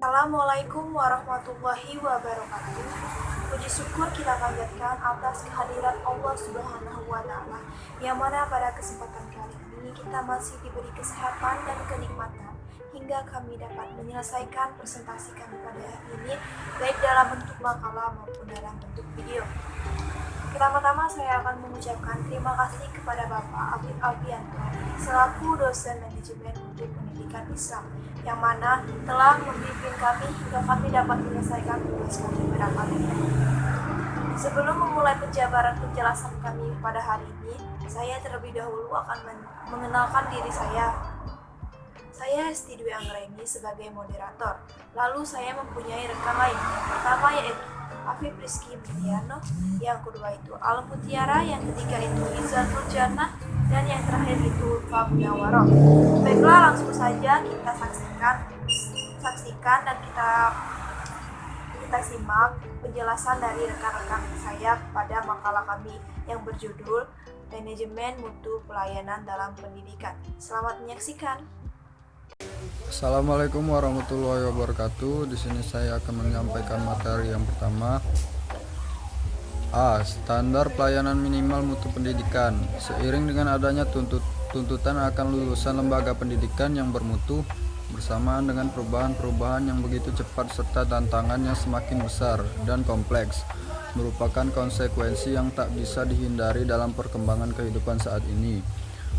Assalamualaikum warahmatullahi wabarakatuh. Puji syukur kita panjatkan atas kehadiran Allah Subhanahu wa Ta'ala, yang mana pada kesempatan kali ini kita masih diberi kesehatan dan kenikmatan hingga kami dapat menyelesaikan presentasi kami pada hari ini, baik dalam bentuk makalah maupun dalam bentuk video. Pertama-tama saya akan mengucapkan terima kasih kepada Bapak Afif Alfianto selaku dosen manajemen untuk pendidikan Islam, yang mana telah membimbing kami hingga kami dapat menyelesaikan tugas kami pada kali ini. Sebelum memulai penjabaran penjelasan kami pada hari ini, saya terlebih dahulu akan mengenalkan diri saya. Saya Hesti Dwi Anggraini sebagai moderator. Lalu saya mempunyai rekan lain. Yang pertama yaitu Afif Rizky Miliano, yang kedua itu Al Mutiara, yang ketiga itu Izzatul Jannah, dan yang terakhir itu Ulfa Munawaroh. Baiklah, langsung saja kita saksikan dan kita simak penjelasan dari rekan-rekan saya pada makalah kami yang berjudul Manajemen Mutu Pelayanan dalam Pendidikan. Selamat menyaksikan. Assalamualaikum warahmatullahi wabarakatuh. Di sini saya akan menyampaikan materi yang pertama. A. Standar pelayanan minimal mutu pendidikan. Seiring dengan adanya tuntutan akan lulusan lembaga pendidikan yang bermutu, bersamaan dengan perubahan-perubahan yang begitu cepat serta tantangan yang semakin besar dan kompleks, merupakan konsekuensi yang tak bisa dihindari dalam perkembangan kehidupan saat ini.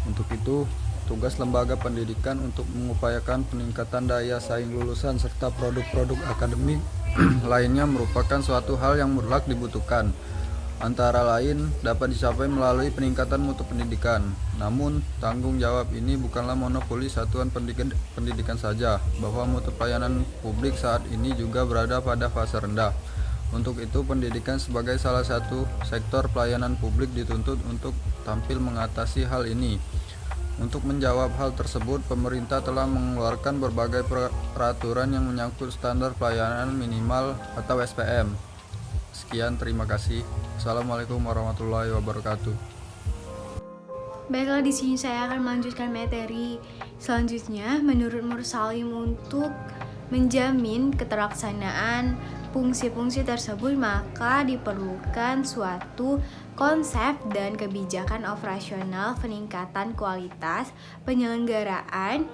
Untuk itu, tugas lembaga pendidikan untuk mengupayakan peningkatan daya saing lulusan serta produk-produk akademik lainnya merupakan suatu hal yang mutlak dibutuhkan. Antara lain dapat dicapai melalui peningkatan mutu pendidikan. Namun, tanggung jawab ini bukanlah monopoli satuan pendidikan saja, bahwa mutu pelayanan publik saat ini juga berada pada fase rendah. Untuk itu, pendidikan sebagai salah satu sektor pelayanan publik dituntut untuk tampil mengatasi hal ini. Untuk menjawab hal tersebut, pemerintah telah mengeluarkan berbagai peraturan yang menyangkut standar pelayanan minimal atau SPM. Sekian, terima kasih. Assalamualaikum warahmatullahi wabarakatuh. Baiklah, di sini saya akan melanjutkan materi selanjutnya. Menurut Mursalim, untuk menjamin keterlaksanaan fungsi-fungsi tersebut, maka diperlukan suatu konsep dan kebijakan operasional peningkatan kualitas penyelenggaraan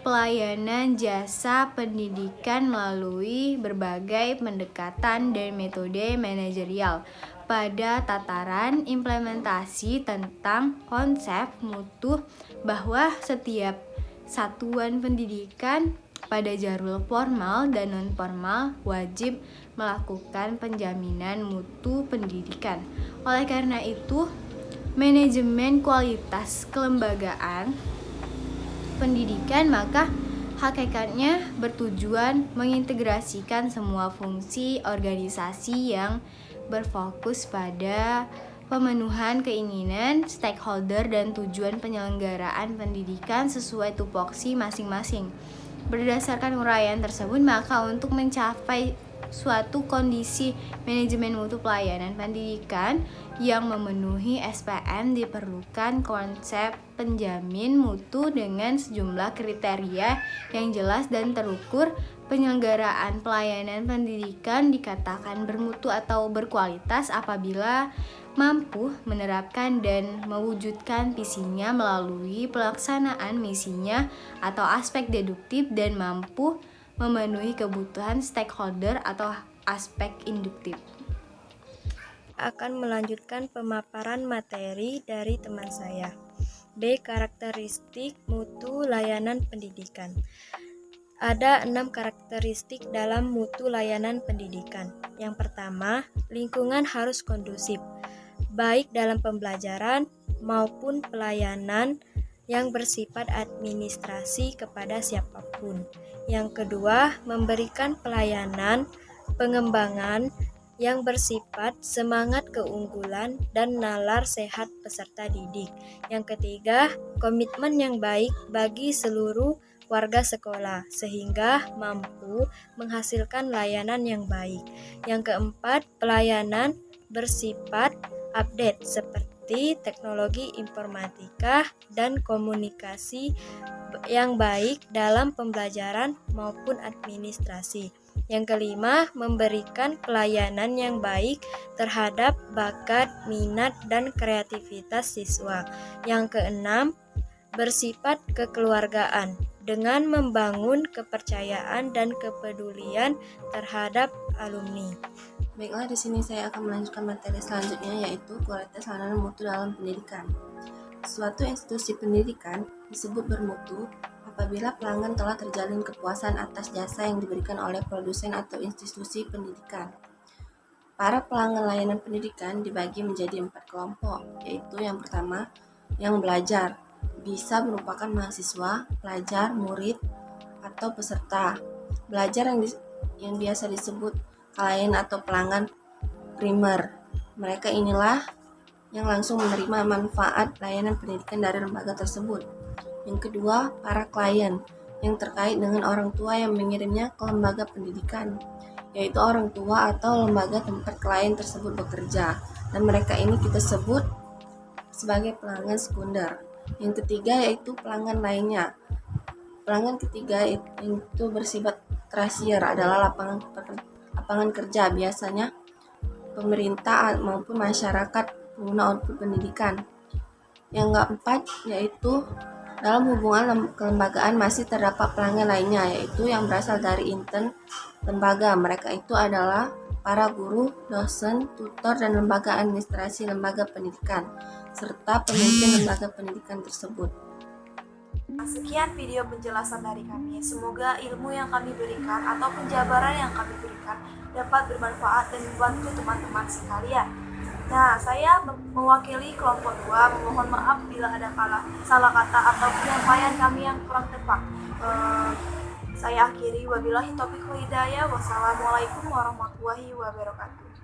pelayanan jasa pendidikan melalui berbagai pendekatan dan metode manajerial pada tataran implementasi tentang konsep mutu, bahwa setiap satuan pendidikan pada jalur formal dan non-formal wajib melakukan penjaminan mutu pendidikan. Oleh karena itu, manajemen kualitas kelembagaan pendidikan maka hakikatnya bertujuan mengintegrasikan semua fungsi organisasi yang berfokus pada pemenuhan keinginan stakeholder dan tujuan penyelenggaraan pendidikan sesuai tupoksi masing-masing. Berdasarkan uraian tersebut, maka untuk mencapai suatu kondisi manajemen mutu pelayanan pendidikan yang memenuhi SPM diperlukan konsep penjamin mutu dengan sejumlah kriteria yang jelas dan terukur. Penyelenggaraan pelayanan pendidikan dikatakan bermutu atau berkualitas apabila mampu menerapkan dan mewujudkan visinya melalui pelaksanaan misinya atau aspek deduktif, dan mampu memenuhi kebutuhan stakeholder atau aspek induktif. Akan melanjutkan pemaparan materi dari teman saya. B. Karakteristik mutu layanan pendidikan. Ada 6 karakteristik dalam mutu layanan pendidikan. Yang pertama, lingkungan harus kondusif, baik dalam pembelajaran maupun pelayanan yang bersifat administrasi kepada siapapun. Yang kedua, memberikan pelayanan pengembangan yang bersifat semangat keunggulan dan nalar sehat peserta didik. Yang ketiga, komitmen yang baik bagi seluruh warga sekolah sehingga mampu menghasilkan layanan yang baik. Yang keempat, pelayanan bersifat update seperti teknologi informatika dan komunikasi yang baik dalam pembelajaran maupun administrasi. Yang kelima, memberikan pelayanan yang baik terhadap bakat, minat, dan kreativitas siswa. Yang keenam, bersifat kekeluargaan dengan membangun kepercayaan dan kepedulian terhadap alumni. Baiklah, di sini saya akan melanjutkan materi selanjutnya, yaitu kualitas layanan mutu dalam pendidikan. Suatu institusi pendidikan disebut bermutu apabila pelanggan telah terjalin kepuasan atas jasa yang diberikan oleh produsen atau institusi pendidikan. Para pelanggan layanan pendidikan dibagi menjadi 4 kelompok, yaitu yang pertama, yang belajar, bisa merupakan mahasiswa, pelajar, murid, atau peserta. Belajar yang biasa disebut klien atau pelanggan primer. Mereka inilah yang langsung menerima manfaat layanan pendidikan dari lembaga tersebut. Yang kedua, para klien yang terkait dengan orang tua yang mengirimnya ke lembaga pendidikan, yaitu orang tua atau lembaga tempat klien tersebut bekerja, dan mereka ini kita sebut sebagai pelanggan sekunder. Yang ketiga yaitu pelanggan lainnya. Pelanggan ketiga itu bersifat tersier, adalah lapangan kerja, biasanya pemerintah maupun masyarakat pengguna output pendidikan. Yang keempat yaitu dalam hubungan kelembagaan masih terdapat pelanggan lainnya, yaitu yang berasal dari intern lembaga. Mereka itu adalah para guru, dosen, tutor, dan lembaga administrasi lembaga pendidikan, serta pemimpin lembaga pendidikan tersebut. Sekian video penjelasan dari kami. Semoga ilmu yang kami berikan atau penjabaran yang kami berikan dapat bermanfaat dan membantu teman-teman sekalian. Nah, saya mewakili kelompok 2 memohon maaf bila ada salah kata atau penyampaian kami yang kurang tepat. Saya akhiri, wabillahi taufiq wal hidayah. Wassalamualaikum warahmatullahi wabarakatuh.